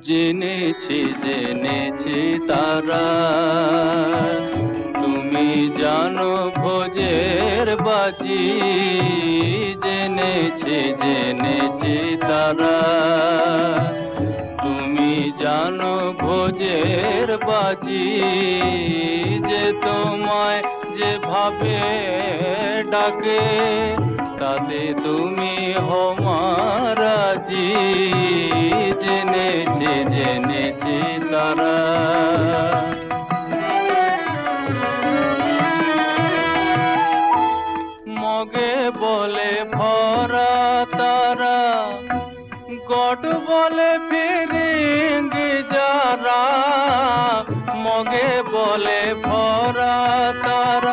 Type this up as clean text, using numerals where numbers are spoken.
জেনেছি তারা। তুমি জানো ভোজের বাজি, জেনেছি তারা। তুমি জানো ভোজের বাজি, যে তোমায় যেভাবে ডাকে, তাতে তুমি হও রাজি। জেনেছি তারা। মগে বলে ভরা তারা, গড বলে ফিরিঙ্গি যারা। মগে বলে ভরা তারা,